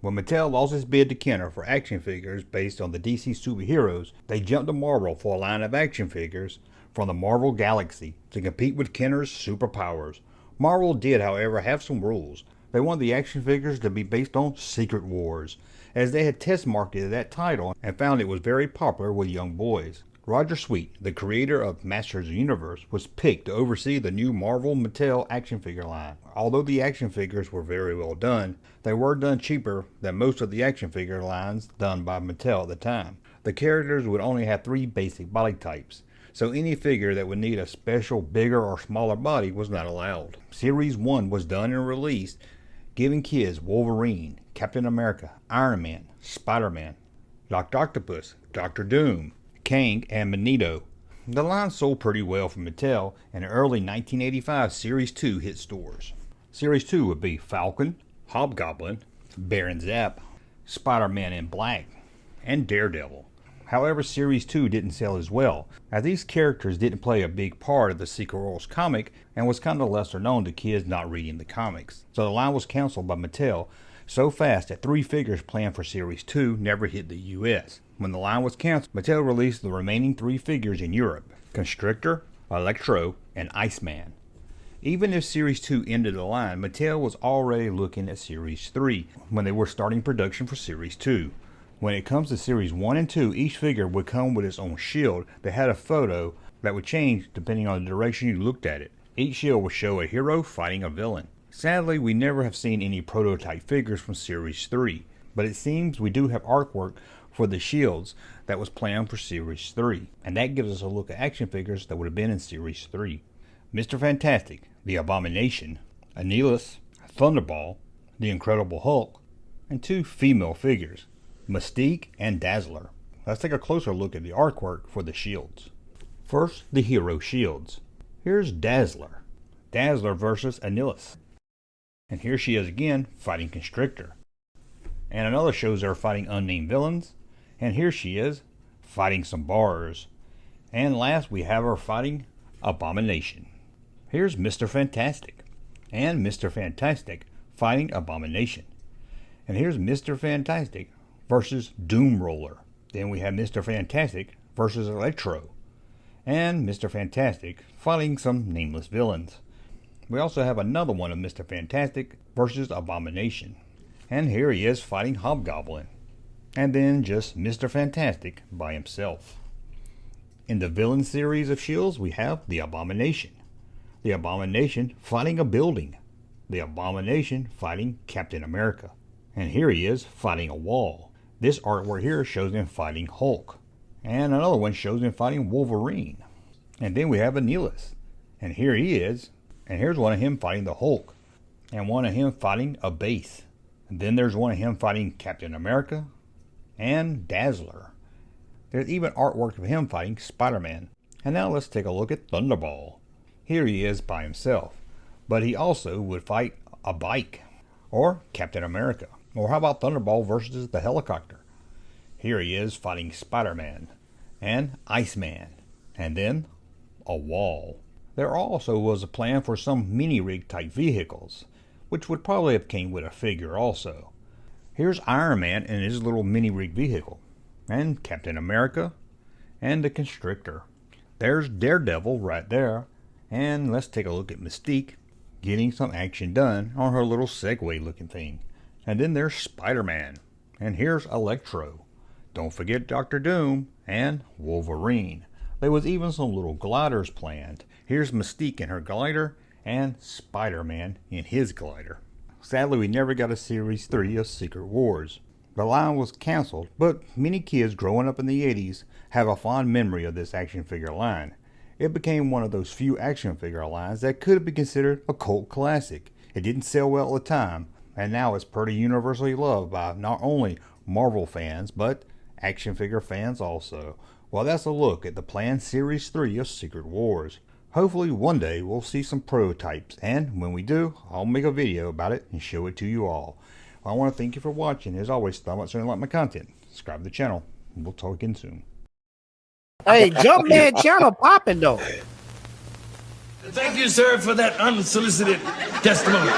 When Mattel lost its bid to Kenner for action figures based on the DC superheroes, they jumped to Marvel for a line of action figures from the Marvel Galaxy to compete with Kenner's superpowers. Marvel did, however, have some rules. They wanted the action figures to be based on Secret Wars, as they had test marketed that title and found it was very popular with young boys. Roger Sweet, the creator of Masters of the Universe, was picked to oversee the new Marvel Mattel action figure line. Although the action figures were very well done, they were done cheaper than most of the action figure lines done by Mattel at the time. The characters would only have 3 basic body types, so any figure that would need a special bigger or smaller body was not allowed. Series 1 was done and released, giving kids Wolverine, Captain America, Iron Man, Spider-Man, Dr. Octopus, Dr. Doom, Kang, and Magneto. The line sold pretty well for Mattel, and in early 1985 Series 2 hit stores. Series 2 would be Falcon, Hobgoblin, Baron Zap, Spider-Man in Black, and Daredevil. However, Series 2 didn't sell as well, as these characters didn't play a big part of the Secret Wars comic and was kind of lesser known to kids not reading the comics. So the line was canceled by Mattel so fast that 3 figures planned for Series 2 never hit the US. When the line was canceled, Mattel released the remaining 3 figures in Europe: Constrictor, Electro, and Iceman. Even if Series 2 ended the line, Mattel was already looking at Series 3 when they were starting production for Series 2. When it comes to Series 1 and 2, each figure would come with its own shield that had a photo that would change depending on the direction you looked at it. Each shield would show a hero fighting a villain. Sadly, we never have seen any prototype figures from Series 3, but it seems we do have artwork for the shields that was planned for Series 3, and that gives us a look at action figures that would have been in Series 3. Mr. Fantastic, the Abomination, Unreleased, Thunderball, the Incredible Hulk, and 2 female figures, Mystique and Dazzler. Let's take a closer look at the artwork for the shields. First, the hero shields. Here's Dazzler. Dazzler versus Unreleased. And here she is again fighting Constrictor. And another shows her fighting unnamed villains. And here she is fighting some bars. And last we have her fighting Abomination. Here's Mr. Fantastic. And Mr. Fantastic fighting Abomination. And here's Mr. Fantastic versus Doom Roller. Then we have Mr. Fantastic versus Electro. And Mr. Fantastic fighting some nameless villains. We also have another one of Mr. Fantastic versus Abomination. And here he is fighting Hobgoblin. And then just Mr. Fantastic by himself. In the villain series of shields, we have the Abomination. The Abomination fighting a building. The Abomination fighting Captain America. And here he is fighting a wall. This artwork here shows him fighting Hulk. And another one shows him fighting Wolverine. And then we have Unreleased. And here he is. And here's one of him fighting the Hulk. And one of him fighting a base. And then there's one of him fighting Captain America and Dazzler. There's even artwork of him fighting Spider-Man. And now let's take a look at Thunderball. Here he is by himself. But he also would fight a bike. Or Captain America. Or how about Thunderball versus the helicopter? Here he is fighting Spider-Man and Iceman. And then a wall. There also was a plan for some mini-rig type vehicles, which would probably have came with a figure also. Here's Iron Man in his little mini-rig vehicle, and Captain America, and the Constrictor. There's Daredevil right there, and let's take a look at Mystique getting some action done on her little Segway looking thing. And then there's Spider-Man, and here's Electro. Don't forget Dr. Doom and Wolverine. There was even some little gliders planned. Here's Mystique in her glider and Spider-Man in his glider. Sadly, we never got a Series 3 of Secret Wars. The line was canceled, but many kids growing up in the 80s have a fond memory of this action figure line. It became one of those few action figure lines that could be considered a cult classic. It didn't sell well at the time, and now it's pretty universally loved by not only Marvel fans, but action figure fans also. Well, that's a look at the planned Series 3 of Secret Wars. Hopefully one day we'll see some prototypes, and when we do, I'll make a video about it and show it to you all. I want to thank you for watching. As always, thumb up and like my content. Subscribe to the channel. We'll talk again soon. Hey, Junkman channel popping though. Thank you, sir, for that unsolicited testimony.